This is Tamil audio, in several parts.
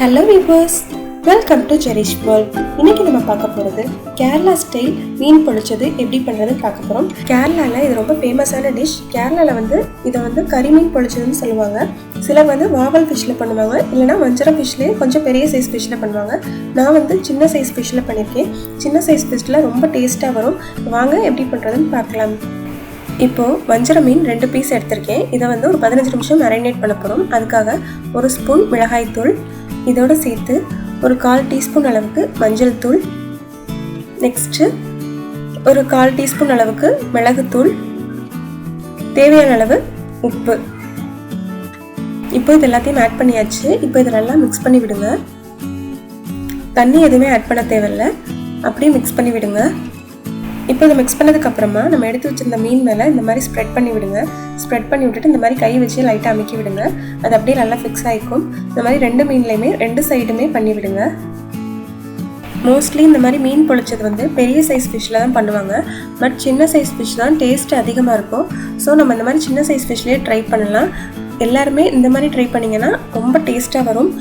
Hello viewers, welcome to Jerish world. இன்னைக்கு நம்ம பார்க்க போறது கேரளா ஸ்டைல் மீன் பொளிச்சது எப்படி பண்றதுன்னு பார்க்க போறோம். கேரளால இது ரொம்ப ஃபேமஸான டிஷ். கேரளால இத கரிமீன் பொளிச்சதுன்னு சொல்லுவாங்க. சிலர் வாவல் ஃபிஷ்ல பண்ணுவாங்க, இல்லனா வஞ்சரம் ஃபிஷ்லயே கொஞ்சம் பெரிய சைஸ் ஃபிஷ்ல பண்ணுவாங்க. நான் சின்ன சைஸ் ஃபிஷ்ல பண்ணிருக்கேன். சின்ன சைஸ் ஃபிஷ்ல ரொம்ப டேஸ்டா வரும். வாங்க எப்படி பண்றதுன்னு பார்க்கலாம். இப்போ வஞ்சரம் மீன் 2 பீஸ் எடுத்திருக்கேன். இதை ஒரு 15 நிமிஷம் மேரினேட் பண்ண போறோம். அதுக்காக 1 ஸ்பூன் மிளகாய் தூள், இதோட சேர்த்து ஒரு 1/4 டீஸ்பூன் அளவுக்கு மஞ்சள் தூள், நெக்ஸ்ட் ஒரு 1/4 டீஸ்பூன் அளவுக்கு மிளகுத்தூள், தேவையான அளவு உப்பு. இப்போ இது எல்லாத்தையும் ஆட் பண்ணியாச்சு. இப்போ இதெல்லாம் மிக்ஸ் பண்ணி விடுங்க. தண்ணி எதுவுமே ஆட் பண்ண தேவையில்லை, அப்படியே மிக்ஸ் பண்ணி விடுங்க. இப்போ இதை மிக்ஸ் பண்ணதுக்கு அப்புறமா நம்ம எடுத்து வச்சிருந்த மீன் மேலே இந்த மாதிரி ஸ்ப்ரெட் பண்ணி விடுங்க. ஸ்ப்ரெட் பண்ணி விட்டுட்டு இந்த மாதிரி கை வச்சு லைட்டாக அமுக்கி விடுங்க. அது அப்படியே நல்லா ஃபிக்ஸ் ஆகிக்கும். இந்த மாதிரி 2 மீன்லையுமே 2 சைடுமே பண்ணி விடுங்க. மோஸ்ட்லி இந்த மாதிரி மீன் பொளிச்சது பெரிய சைஸ் ஃபிஷ்ஷில் தான் பண்ணுவாங்க. பட் சின்ன சைஸ் ஃபிஷ் தான் டேஸ்ட் அதிகமாக இருக்கும். ஸோ நம்ம இந்த மாதிரி சின்ன சைஸ் ஃபிஷ்லேயே ட்ரை பண்ணலாம். எல்லாருமே இந்த மாதிரி ட்ரை பண்ணிங்கன்னா ரொம்ப டேஸ்ட்டாக வரும்.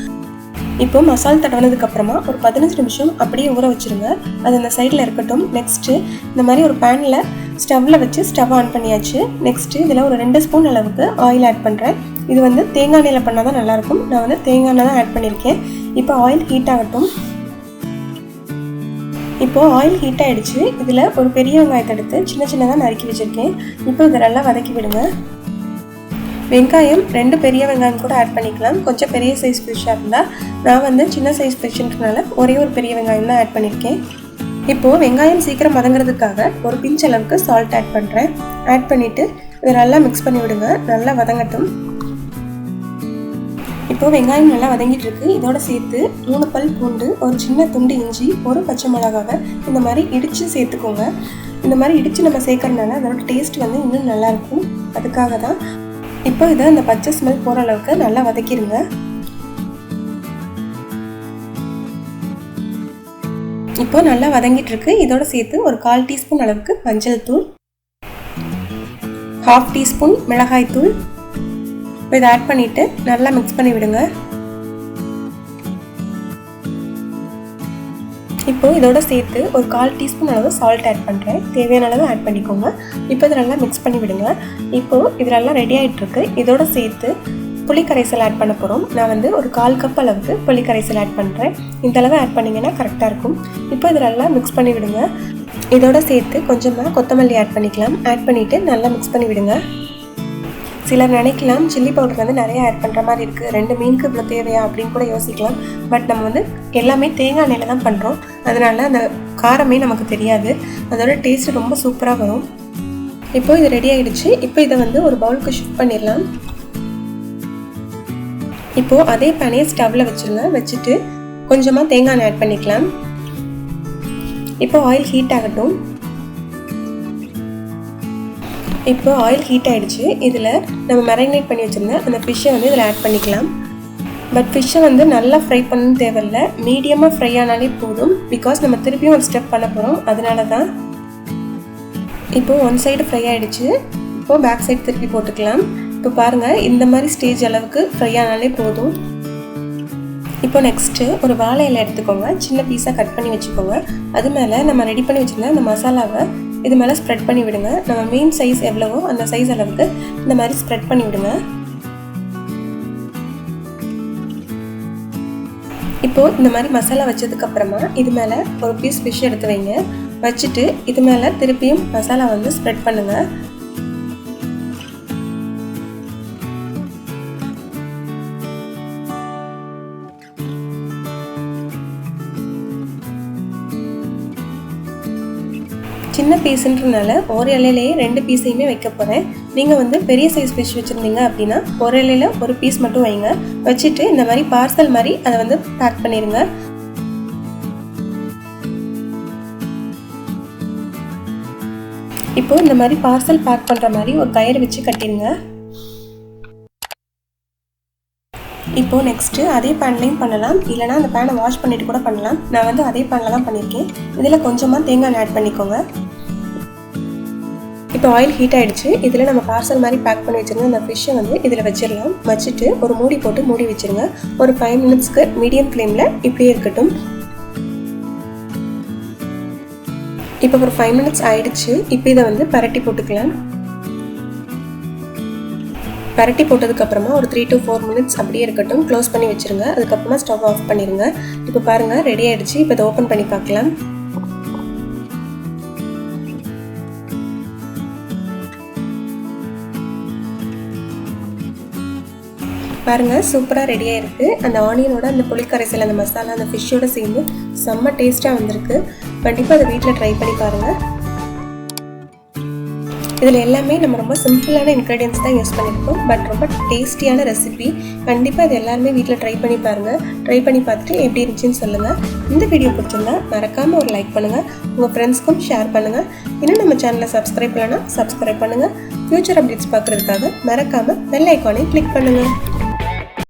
இப்போ மசால் தடவினதுக்கப்புறமா ஒரு 15 நிமிஷம் அப்படியே ஊற வச்சுருங்க. அது அந்த சைடில் இருக்கட்டும். நெக்ஸ்ட்டு இந்த மாதிரி ஒரு பேனில் ஸ்டவ்வில் வச்சு ஸ்டவ் ஆன் பண்ணியாச்சு. நெக்ஸ்ட்டு இதில் ஒரு 2 ஸ்பூன் அளவுக்கு ஆயில் ஆட் பண்ணுறேன். இது தேங்காய் எண்ணெயில் பண்ணால் தான் நல்லாயிருக்கும். நான் தேங்காய் எண்ணெய் தான் ஆட் பண்ணியிருக்கேன். இப்போ ஆயில் ஹீட் ஆகட்டும். இப்போது ஆயில் ஹீட் ஆகிடுச்சு. இதில் ஒரு பெரிய வெங்காயத்தை எடுத்து சின்ன சின்னதாக நறுக்கி வச்சுருக்கேன். இப்போ இதெல்லாம் வதக்கி விடுங்க. வெங்காயம் 2 பெரிய வெங்காயம் கூட ஆட் பண்ணிக்கலாம். கொஞ்சம் பெரிய சைஸ் ஃபிஷ்ஷாக இருந்தால். நான் சின்ன சைஸ் ஃபிஷ்ன்றனால ஒரே ஒரு பெரிய வெங்காயம் தான் ஆட் பண்ணியிருக்கேன். இப்போது வெங்காயம் சீக்கிரம் வதங்குறதுக்காக ஒரு பிஞ்ச் அளவுக்கு சால்ட் ஆட் பண்ணுறேன். ஆட் பண்ணிவிட்டு இதை நல்லா மிக்ஸ் பண்ணி விடுங்க. நல்லா வதங்கட்டும். இப்போது வெங்காயம் நல்லா வதங்கிட்டு இருக்கு. இதோட சேர்த்து 3 பல் பூண்டு, ஒரு சின்ன துண்டு இஞ்சி, ஒரு பச்சை மிளகாவை இந்த மாதிரி இடித்து சேர்த்துக்கோங்க. இந்த மாதிரி இடித்து நம்ம சேர்க்கறதுனால அதோட டேஸ்ட் இன்னும் நல்லாயிருக்கும். அதுக்காக தான். இப்போ இதை இந்த பச்சை ஸ்மெல் போகிற அளவுக்கு நல்லா வதக்கிடுங்க. இப்போ நல்லா வதங்கிட்டு இருக்கு. இதோட சேர்த்து ஒரு 1/4 டீஸ்பூன் அளவுக்கு மஞ்சள் தூள், 1/2 டீஸ்பூன் மிளகாய் தூள் இதை ஆட் பண்ணிட்டு நல்லா மிக்ஸ் பண்ணி விடுங்க. இப்போ இதோட சேர்த்து ஒரு 1/4 டீஸ்பூன் அளவு சால்ட் ஆட் பண்ணுறேன். தேவையான அளவு ஆட் பண்ணிக்கோங்க. இப்போ இதை நல்லா மிக்ஸ் பண்ணி விடுங்க. இப்போது இதெல்லாம் ரெடி ஆகிட்டுருக்கு. இதோட சேர்த்து புளிக்கரைசல் ஆட் பண்ண போகிறோம். நான் ஒரு 1/4 கப் அளவுக்கு புளிக்கரைசல் ஆட் பண்ணுறேன். இந்த அளவு ஆட் பண்ணிங்கன்னா கரெக்டாக இருக்கும். இப்போ இதெல்லாம் மிக்ஸ் பண்ணி விடுங்க. இதோட சேர்த்து கொஞ்சமாக கொத்தமல்லி ஆட் பண்ணிக்கலாம். ஆட் பண்ணிவிட்டு நல்லா மிக்ஸ் பண்ணி விடுங்க. சிலர் நினைக்கலாம் சில்லி பவுடர் நிறைய ஆட் பண்ணுற மாதிரி இருக்குது, 2 மீனுக்கு இவ்வளோ தேவையா அப்படின்னு கூட யோசிக்கலாம். பட் நம்ம எல்லாமே தேங்காய் எண்ணெயில் தான் பண்ணுறோம். அதனால அந்த காரமே நமக்கு தெரியாது. அதோட டேஸ்ட் ரொம்ப சூப்பராக வரும். இப்போ இது ரெடி ஆகிடுச்சு. இப்போ இதை ஒரு பவுலுக்கு ஷிஃப்ட் பண்ணிடலாம். இப்போது அதே பேனையை ஸ்டவ்வில் வச்சுருங்க. வச்சுட்டு கொஞ்சமாக தேங்காய் எண்ணெய் ஆட் பண்ணிக்கலாம். இப்போ ஆயில் ஹீட் ஆகட்டும். இப்போ ஆயில் ஹீட் ஆகிடுச்சு. இதில் நம்ம மேரினேட் பண்ணி வச்சுருந்த அந்த ஃபிஷ்ஷை இதில் ஆட் பண்ணிக்கலாம். பட் ஃபிஷ்ஷை நல்லா ஃப்ரை பண்ணணும் தேவையில்லை, மீடியமாக ஃப்ரை ஆனாலே போதும். பிகாஸ் நம்ம திருப்பியும் ஒரு ஸ்டெப் பண்ண போகிறோம். அதனால தான். இப்போது 1 சைடு ஃப்ரை ஆகிடுச்சு. இப்போது பேக் சைடு திருப்பி போட்டுக்கலாம். இப்போ பாருங்கள், இந்த மாதிரி ஸ்டேஜ் அளவுக்கு ஃப்ரை ஆனாலே போதும். இப்போ நெக்ஸ்ட்டு ஒரு வாழை இலை எடுத்துக்கோங்க. சின்ன பீஸாக கட் பண்ணி வச்சுக்கோங்க. அது மேலே நம்ம ரெடி பண்ணி வச்சுருந்த அந்த மசாலாவை இது மேலே ஸ்ப்ரெட் பண்ணி விடுங்க. நம்ம மீன் சைஸ் எவ்வளவோ அந்த சைஸ் அளவுக்கு இந்த மாதிரி ஸ்ப்ரெட் பண்ணி விடுங்க. இப்போது இந்த மாதிரி மசாலா வச்சதுக்கப்புறமா இது மேலே ஒரு பீஸ் ஃபிஷ் எடுத்து வைங்க. வச்சுட்டு இது மேலே திருப்பியும் மசாலா ஸ்ப்ரெட் பண்ணுங்கள். சின்ன பீஸுன்றனால ஒரு இலையிலேயே 2 பீஸையுமே வைக்க போகிறேன். நீங்கள் பெரிய சைஸ் ஃபிஷ் வச்சுருந்தீங்க அப்படின்னா ஒரு இலையில் ஒரு பீஸ் மட்டும் வைங்க. வச்சுட்டு இந்த மாதிரி பார்சல் மாதிரி அதை பேக் பண்ணிடுங்க. இப்போது இந்த மாதிரி பார்சல் பேக் பண்ணுற மாதிரி ஒரு கயிறு வச்சு கட்டிடுங்க. இப்போது நெக்ஸ்ட்டு அதே பேன்லையும் பண்ணலாம், இல்லைனா அந்த பேனை வாஷ் பண்ணிவிட்டு கூட பண்ணலாம். நான் அதே பேனில் தான் பண்ணியிருக்கேன். இதில் கொஞ்சமாக தேங்காய் ஆட் பண்ணிக்கோங்க. இப்போ ஆயில் ஹீட் ஆகிடுச்சு. இதில் நம்ம பார்சல் மாதிரி பேக் பண்ணி வச்சுருங்க அந்த ஃபிஷ்ஷை வந்து இதில் வச்சிடலாம். வச்சுட்டு ஒரு மூடி போட்டு மூடி வச்சுருங்க. ஒரு 5 மினிட்ஸ்க்கு மீடியம் ஃப்ளேமில் இப்படியே இருக்கட்டும். இப்போ ஒரு 5 மினிட்ஸ் ஆகிடுச்சு. இப்போ இதை வந்து பரட்டி போட்டுக்கலாம். பரட்டி போட்டதுக்கப்புறமா ஒரு 3 to 4 மினிட்ஸ் அப்படியே இருக்கட்டும். க்ளோஸ் பண்ணி வச்சுருங்க. அதுக்கப்புறமா ஸ்டவ் ஆஃப் பண்ணிடுங்க. இப்போ பாருங்கள் ரெடி ஆகிடுச்சு. இப்போ இதை ஓப்பன் பண்ணி பார்க்கலாம். பாருங்கள் சூப்பராக ரெடியாக இருக்குது. அந்த ஆனியனோட அந்த புளிக்கரைசல் அந்த மசாலா அந்த ஃபிஷ்ஷோட சேர்ந்து செம்ம டேஸ்ட்டாக வந்திருக்கு. கண்டிப்பாக அதை வீட்டில் ட்ரை பண்ணி பாருங்கள். இதில் எல்லாமே நம்ம ரொம்ப சிம்பிளான இன்க்ரீடியன்ஸ் தான் யூஸ் பண்ணியிருக்கோம். பட் ரொம்ப டேஸ்டியான ரெசிபி. கண்டிப்பாக இது எல்லாருமே வீட்டில் ட்ரை பண்ணி பாருங்கள். ட்ரை பண்ணி பார்த்துட்டு எப்படி இருந்துச்சுன்னு சொல்லுங்கள். இந்த வீடியோ பிடிச்சிருந்தா மறக்காமல் ஒரு லைக் பண்ணுங்கள். உங்கள் ஃப்ரெண்ட்ஸ்க்கும் ஷேர் பண்ணுங்கள். இன்னும் நம்ம சேனலை சப்ஸ்கிரைப் பண்ணலைன்னா சப்ஸ்கிரைப் பண்ணுங்கள். ஃப்யூச்சர் அப்டேட்ஸ் பார்க்குறதுக்காக மறக்காமல் பெல் ஐக்கானை கிளிக் பண்ணுங்கள்.